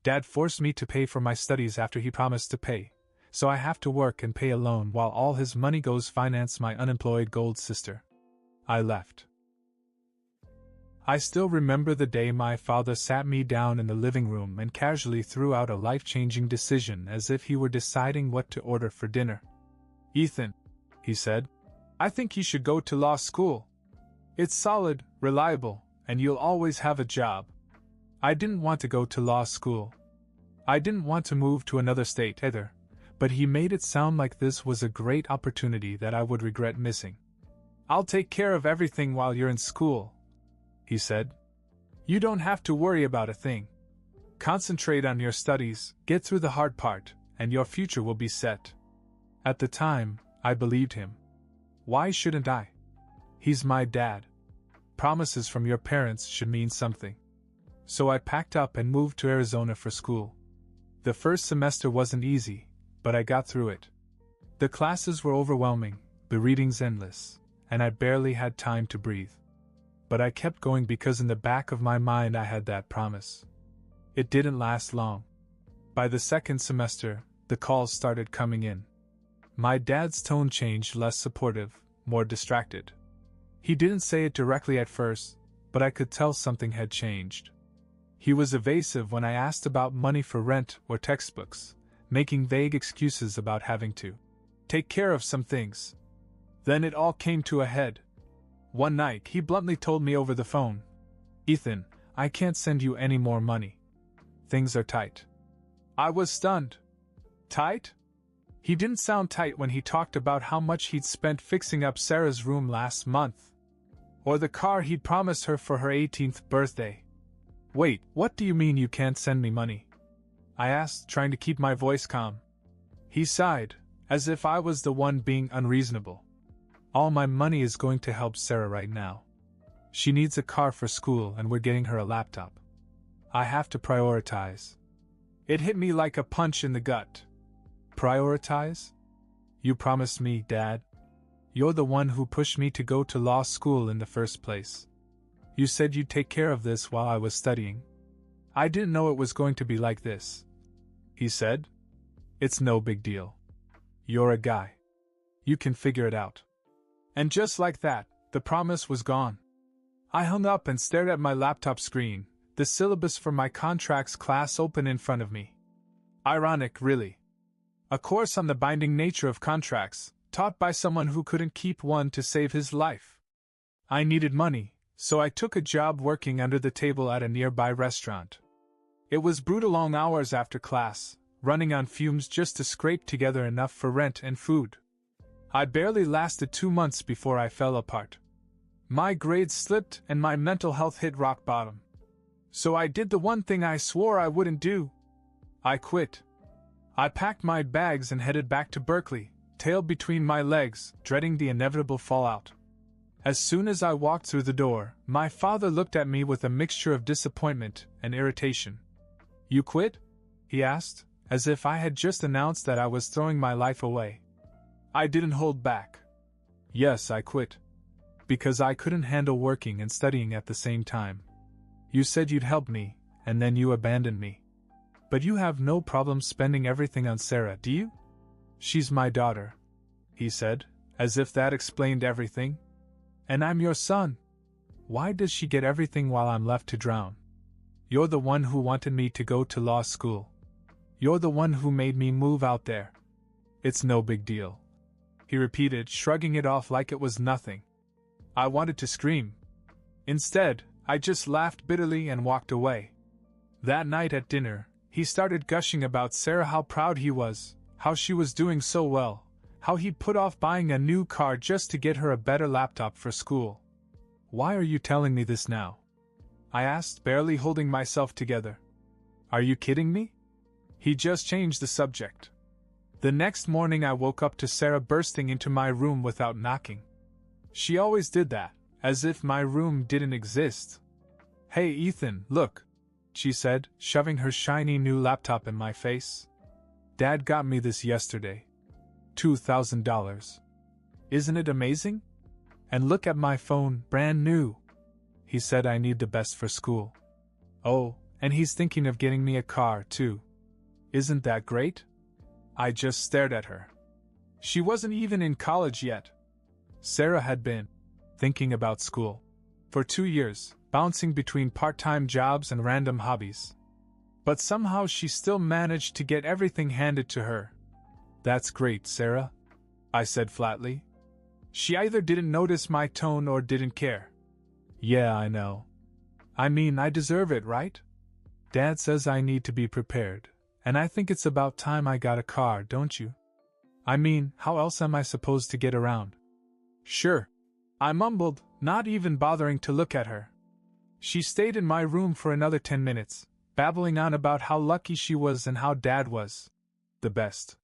Dad forced me to pay for my studies after he promised to pay, so I have to work and pay a loan while all his money goes finance my unemployed gold sister. I left. I still remember the day my father sat me down in the living room and casually threw out a life-changing decision as if he were deciding what to order for dinner. "Ethan," he said, "I think you should go to law school. It's solid, reliable, and you'll always have a job." I didn't want to go to law school. I didn't want to move to another state either, but he made it sound like this was a great opportunity that I would regret missing. "I'll take care of everything while you're in school," he said. "You don't have to worry about a thing. Concentrate on your studies, get through the hard part, and your future will be set." At the time, I believed him. Why shouldn't I? He's my dad. Promises from your parents should mean something. So I packed up and moved to Arizona for school. The first semester wasn't easy, but I got through it. The classes were overwhelming, the readings endless, and I barely had time to breathe. But I kept going because in the back of my mind I had that promise. It didn't last long. By the second semester, the calls started coming in. My dad's tone changed, less supportive, more distracted. He didn't say it directly at first, but I could tell something had changed. He was evasive when I asked about money for rent or textbooks, making vague excuses about having to take care of some things. Then it all came to a head. One night, he bluntly told me over the phone, "Ethan, I can't send you any more money. Things are tight." I was stunned. Tight? He didn't sound tight when he talked about how much he'd spent fixing up Sarah's room last month. Or the car he'd promised her for her 18th birthday. "Wait, what do you mean you can't send me money?" I asked, trying to keep my voice calm. He sighed, as if I was the one being unreasonable. "All my money is going to help Sarah right now. She needs a car for school and we're getting her a laptop. I have to prioritize." It hit me like a punch in the gut. Prioritize? You promised me, Dad. You're the one who pushed me to go to law school in the first place. You said you'd take care of this while I was studying. I didn't know it was going to be like this. He said. "It's no big deal. You're a guy. You can figure it out." And just like that, the promise was gone. I hung up and stared at my laptop screen, the syllabus for my contracts class open in front of me. Ironic, really. A course on the binding nature of contracts, taught by someone who couldn't keep one to save his life. I needed money, so I took a job working under the table at a nearby restaurant. It was brutal long hours after class, running on fumes just to scrape together enough for rent and food. I barely lasted 2 months before I fell apart. My grades slipped and my mental health hit rock bottom. So I did the one thing I swore I wouldn't do. I quit. I packed my bags and headed back to Berkeley, tail between my legs, dreading the inevitable fallout. As soon as I walked through the door, my father looked at me with a mixture of disappointment and irritation. "You quit?" he asked, as if I had just announced that I was throwing my life away. I didn't hold back. "Yes, I quit. Because I couldn't handle working and studying at the same time. You said you'd help me, and then you abandoned me. But you have no problem spending everything on Sarah, do you?" "She's my daughter," he said, as if that explained everything. "And I'm your son. Why does she get everything while I'm left to drown? You're the one who wanted me to go to law school. You're the one who made me move out there. It's no big deal," he repeated, shrugging it off like it was nothing. I wanted to scream. Instead, I just laughed bitterly and walked away. That night at dinner, he started gushing about Sarah, how proud he was, how she was doing so well, how he'd put off buying a new car just to get her a better laptop for school. "Why are you telling me this now?" I asked, barely holding myself together. "Are you kidding me?" He just changed the subject. The next morning I woke up to Sarah bursting into my room without knocking. She always did that, as if my room didn't exist. "Hey Ethan, look," she said, shoving her shiny new laptop in my face. "Dad got me this yesterday. $2,000. Isn't it amazing? And look at my phone, brand new. He said I need the best for school. Oh, And he's thinking of getting me a car, too. Isn't that great? I just stared at her. She wasn't even in college yet. Sarah had been thinking about school for 2 years, bouncing between part-time jobs and random hobbies. But somehow she still managed to get everything handed to her. That's great, Sarah, I said flatly. She either didn't notice my tone or didn't care. Yeah, I know. I mean, I deserve it, right? Dad says I need to be prepared, and I think it's about time I got a car, don't you? I mean, how else am I supposed to get around? Sure, I mumbled, not even bothering to look at her. She stayed in my room for another 10 minutes, babbling on about how lucky she was and how Dad was the best.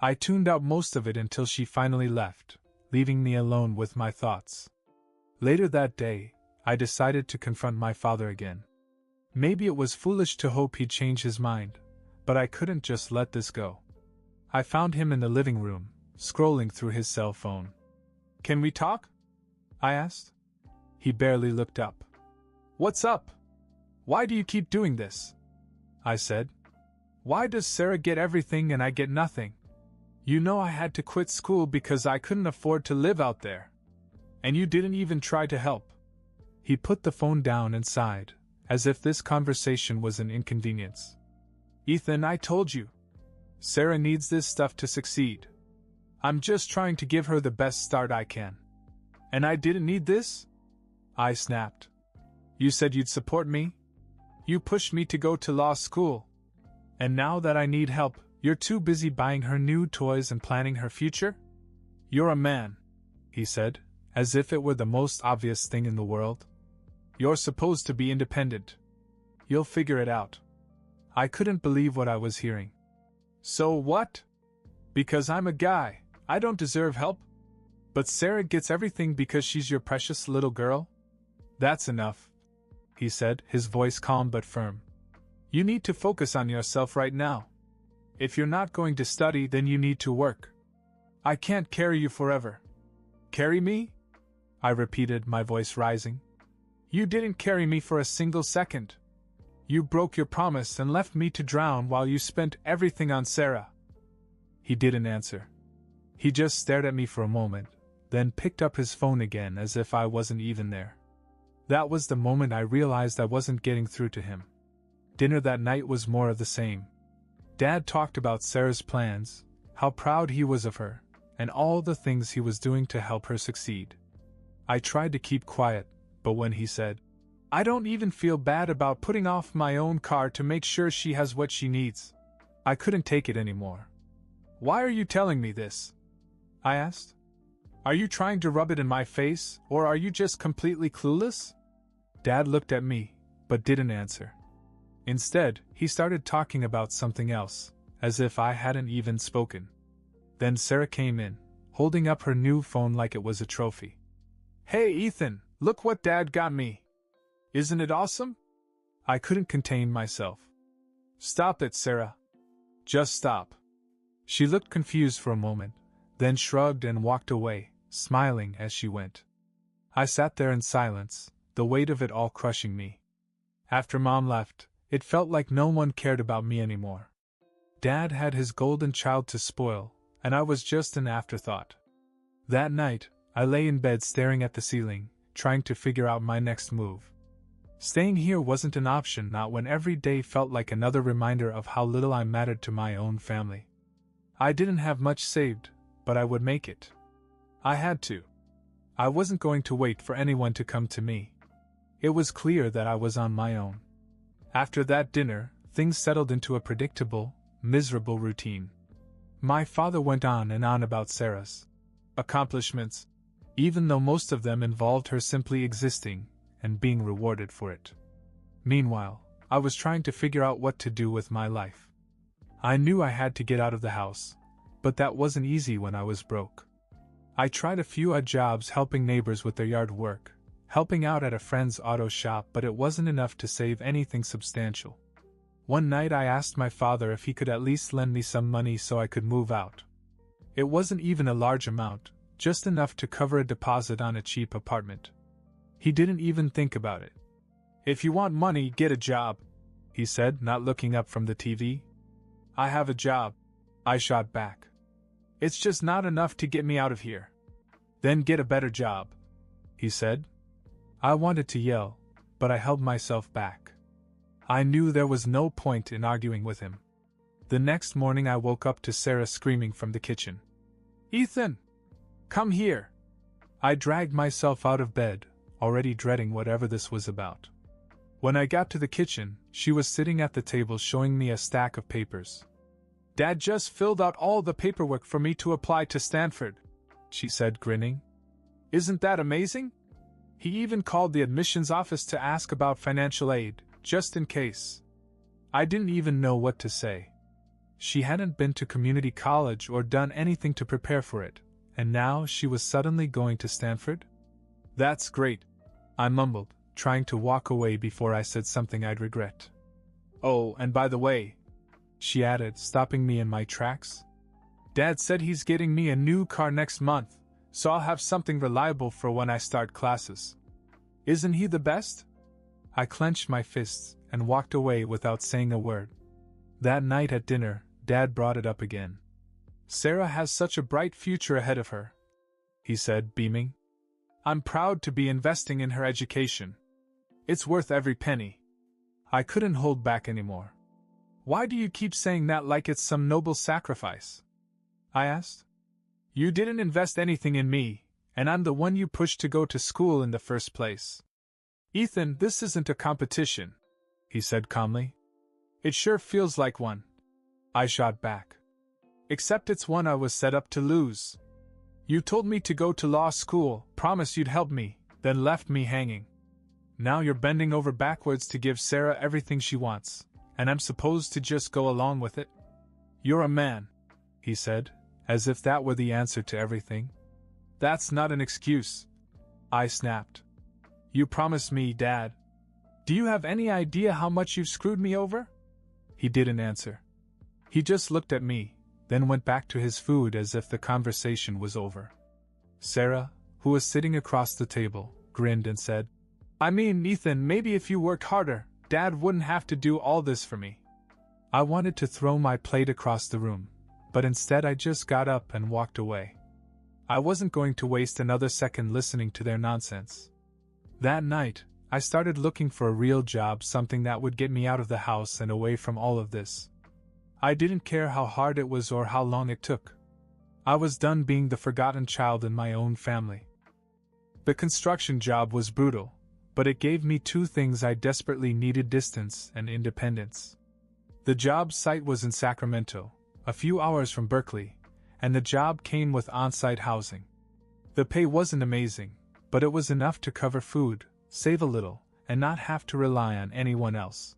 I tuned out most of it until she finally left, leaving me alone with my thoughts. Later that day, I decided to confront my father again. Maybe it was foolish to hope he'd change his mind, but I couldn't just let this go. I found him in the living room, scrolling through his cell phone. Can we talk? I asked. He barely looked up. What's up? Why do you keep doing this? I said. Why does Sarah get everything and I get nothing? You know I had to quit school because I couldn't afford to live out there. And you didn't even try to help. He put the phone down and sighed, as if this conversation was an inconvenience. Ethan, I told you. Sarah needs this stuff to succeed. I'm just trying to give her the best start I can. And I didn't need this? I snapped. You said you'd support me? You pushed me to go to law school. And now that I need help, you're too busy buying her new toys and planning her future? You're a man, he said, as if it were the most obvious thing in the world. You're supposed to be independent. You'll figure it out. I couldn't believe what I was hearing. So what? Because I'm a guy, I don't deserve help? But Sarah gets everything because she's your precious little girl? That's enough, he said, his voice calm but firm. You need to focus on yourself right now. If you're not going to study, then you need to work. I can't carry you forever. Carry me? I repeated, my voice rising. You didn't carry me for a single second. You broke your promise and left me to drown while you spent everything on Sarah. He didn't answer. He just stared at me for a moment, then picked up his phone again as if I wasn't even there. That was the moment I realized I wasn't getting through to him. Dinner that night was more of the same. Dad talked about Sarah's plans, how proud he was of her, and all the things he was doing to help her succeed. I tried to keep quiet, but when he said, I don't even feel bad about putting off my own car to make sure she has what she needs, I couldn't take it anymore. Why are you telling me this? I asked. Are you trying to rub it in my face, or are you just completely clueless? Dad looked at me, but didn't answer. Instead, he started talking about something else, as if I hadn't even spoken. Then Sarah came in, holding up her new phone like it was a trophy. Hey Ethan, look what Dad got me. Isn't it awesome? I couldn't contain myself. Stop it, Sarah. Just stop. She looked confused for a moment, then shrugged and walked away, smiling as she went. I sat there in silence, the weight of it all crushing me. After Mom left, it felt like no one cared about me anymore. Dad had his golden child to spoil, and I was just an afterthought. That night, I lay in bed staring at the ceiling, trying to figure out my next move. Staying here wasn't an option, not when every day felt like another reminder of how little I mattered to my own family. I didn't have much saved, but I would make it. I had to. I wasn't going to wait for anyone to come to me. It was clear that I was on my own. After that dinner, things settled into a predictable, miserable routine. My father went on and on about Sarah's accomplishments, even though most of them involved her simply existing and being rewarded for it. Meanwhile, I was trying to figure out what to do with my life. I knew I had to get out of the house, but that wasn't easy when I was broke. I tried a few odd jobs helping neighbors with their yard work, helping out at a friend's auto shop, but it wasn't enough to save anything substantial. One night I asked my father if he could at least lend me some money so I could move out. It wasn't even a large amount, just enough to cover a deposit on a cheap apartment. He didn't even think about it. If you want money, get a job, he said, not looking up from the TV. I have a job, I shot back. It's just not enough to get me out of here. Then get a better job, he said. I wanted to yell, but I held myself back. I knew there was no point in arguing with him. The next morning I woke up to Sarah screaming from the kitchen. Ethan! Come here! I dragged myself out of bed, already dreading whatever this was about. When I got to the kitchen, she was sitting at the table showing me a stack of papers. Dad just filled out all the paperwork for me to apply to Stanford, she said, grinning. Isn't that amazing? He even called the admissions office to ask about financial aid, just in case. I didn't even know what to say. She hadn't been to community college or done anything to prepare for it, and now she was suddenly going to Stanford? That's great, I mumbled, trying to walk away before I said something I'd regret. Oh, and by the way, she added, stopping me in my tracks, Dad said he's getting me a new car next month, so I'll have something reliable for when I start classes. Isn't he the best? I clenched my fists and walked away without saying a word. That night at dinner, Dad brought it up again. Sarah has such a bright future ahead of her, he said, beaming. I'm proud to be investing in her education. It's worth every penny. I couldn't hold back anymore. Why do you keep saying that like it's some noble sacrifice? I asked. You didn't invest anything in me, and I'm the one you pushed to go to school in the first place. Ethan, this isn't a competition, he said calmly. It sure feels like one, I shot back. Except it's one I was set up to lose. You told me to go to law school, promised you'd help me, then left me hanging. Now you're bending over backwards to give Sarah everything she wants, and I'm supposed to just go along with it? You're a man, he said, as if that were the answer to everything. That's not an excuse, I snapped. You promised me, Dad. Do you have any idea how much you've screwed me over? He didn't answer. He just looked at me, then went back to his food as if the conversation was over. Sarah, who was sitting across the table, grinned and said, I mean, Ethan, maybe if you worked harder, Dad wouldn't have to do all this for me. I wanted to throw my plate across the room, but instead I just got up and walked away. I wasn't going to waste another second listening to their nonsense. That night, I started looking for a real job, something that would get me out of the house and away from all of this. I didn't care how hard it was or how long it took. I was done being the forgotten child in my own family. The construction job was brutal, but it gave me two things I desperately needed: distance and independence. The job site was in Sacramento, a few hours from Berkeley, and the job came with on-site housing. The pay wasn't amazing, but it was enough to cover food, save a little, and not have to rely on anyone else.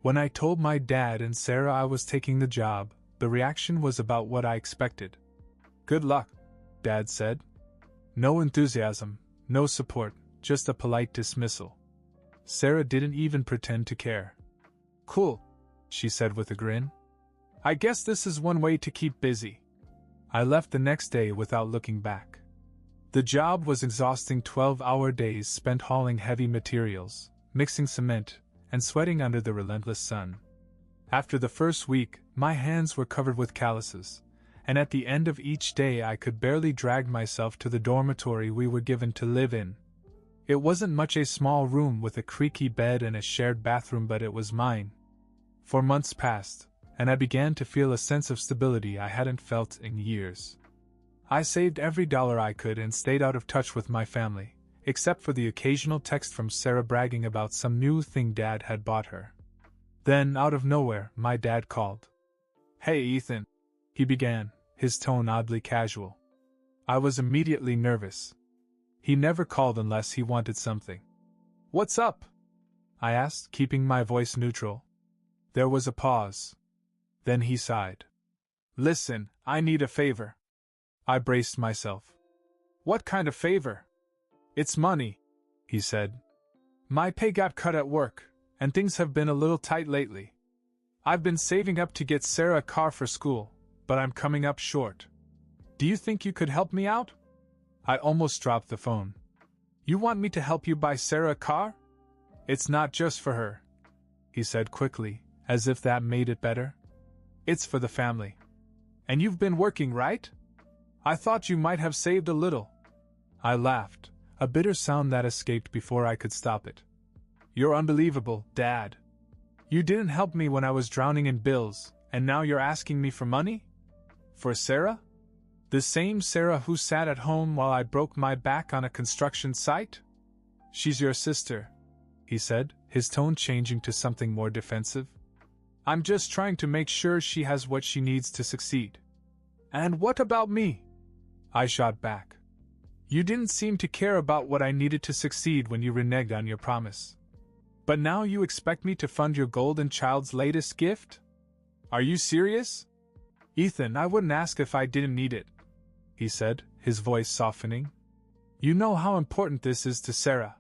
When I told my dad and Sarah I was taking the job, the reaction was about what I expected. Good luck, Dad said. No enthusiasm, no support, just a polite dismissal. Sarah didn't even pretend to care. Cool, she said with a grin. I guess this is one way to keep busy. I left the next day without looking back. The job was exhausting: 12-hour days spent hauling heavy materials, mixing cement, and sweating under the relentless sun. After the first week, my hands were covered with calluses, and at the end of each day I could barely drag myself to the dormitory we were given to live in. It wasn't much, a small room with a creaky bed and a shared bathroom, but it was mine. 4 months passed, and I began to feel a sense of stability I hadn't felt in years. I saved every dollar I could and stayed out of touch with my family, except for the occasional text from Sarah bragging about some new thing Dad had bought her. Then, out of nowhere, my dad called. Hey, Ethan, he began, his tone oddly casual. I was immediately nervous. He never called unless he wanted something. What's up? I asked, keeping my voice neutral. There was a pause. Then he sighed. Listen, I need a favor. I braced myself. What kind of favor? It's money, he said. My pay got cut at work, and things have been a little tight lately. I've been saving up to get Sarah a car for school, but I'm coming up short. Do you think you could help me out? I almost dropped the phone. You want me to help you buy Sarah a car? It's not just for her, he he said quickly, as if that made it better. It's for the family. And you've been working, right? I thought you might have saved a little. I laughed, a bitter sound that escaped before I could stop it. You're unbelievable, Dad. You didn't help me when I was drowning in bills, and now you're asking me for money? For Sarah? The same Sarah who sat at home while I broke my back on a construction site? She's your sister, he said, his tone changing to something more defensive. I'm just trying to make sure she has what she needs to succeed. And what about me? I shot back. You didn't seem to care about what I needed to succeed when you reneged on your promise. But now you expect me to fund your golden child's latest gift? Are you serious? Ethan, I wouldn't ask if I didn't need it, he said, his voice softening. You know how important this is to Sarah.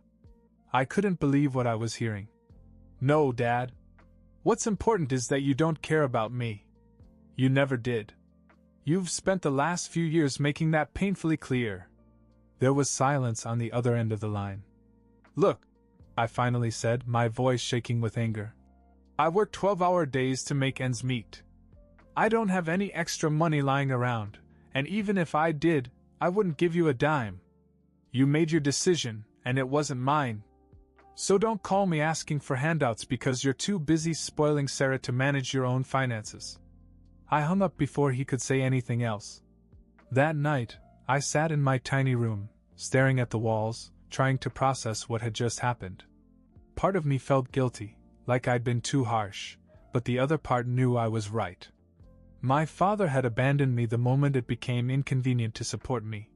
I couldn't believe what I was hearing. No, Dad. What's important is that you don't care about me. You never did. You've spent the last few years making that painfully clear. There was silence on the other end of the line. Look, I finally said, my voice shaking with anger. I work 12-hour days to make ends meet. I don't have any extra money lying around, and even if I did, I wouldn't give you a dime. You made your decision, and it wasn't mine. So don't call me asking for handouts because you're too busy spoiling Sarah to manage your own finances. I hung up before he could say anything else. That night, I sat in my tiny room, staring at the walls, trying to process what had just happened. Part of me felt guilty, like I'd been too harsh, but the other part knew I was right. My father had abandoned me the moment it became inconvenient to support me.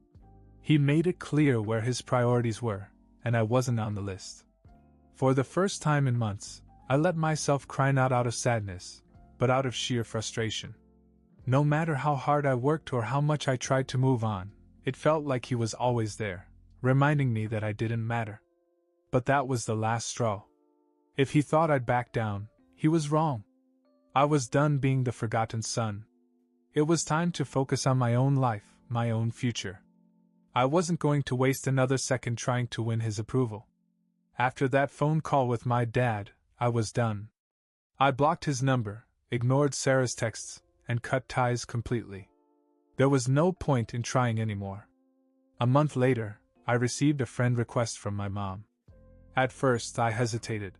He made it clear where his priorities were, and I wasn't on the list. For the first time in months, I let myself cry not out of sadness, but out of sheer frustration. No matter how hard I worked or how much I tried to move on, it felt like he was always there, reminding me that I didn't matter. But that was the last straw. If he thought I'd back down, he was wrong. I was done being the forgotten son. It was time to focus on my own life, my own future. I wasn't going to waste another second trying to win his approval. After that phone call with my dad, I was done. I blocked his number, ignored Sarah's texts, and cut ties completely. There was no point in trying anymore. A month later, I received a friend request from my mom. At first, I hesitated.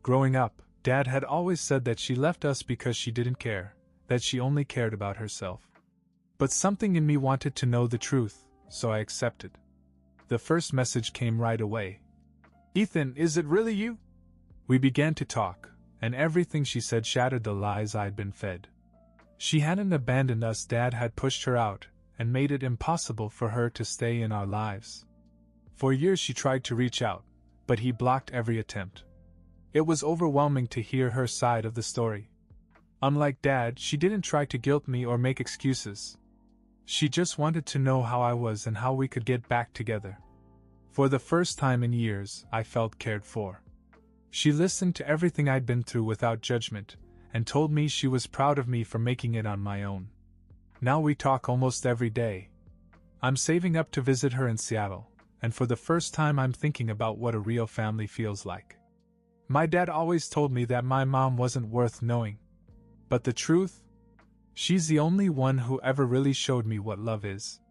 Growing up, Dad had always said that she left us because she didn't care, that she only cared about herself. But something in me wanted to know the truth, so I accepted. The first message came right away. Ethan, is it really you? We began to talk, and everything she said shattered the lies I'd been fed. She hadn't abandoned us, Dad had pushed her out, and made it impossible for her to stay in our lives. For years she tried to reach out, but he blocked every attempt. It was overwhelming to hear her side of the story. Unlike Dad, she didn't try to guilt me or make excuses. She just wanted to know how I was and how we could get back together. For the first time in years, I felt cared for. She listened to everything I'd been through without judgment, and told me she was proud of me for making it on my own. Now we talk almost every day. I'm saving up to visit her in Seattle, and for the first time I'm thinking about what a real family feels like. My dad always told me that my mom wasn't worth knowing. But the truth? She's the only one who ever really showed me what love is.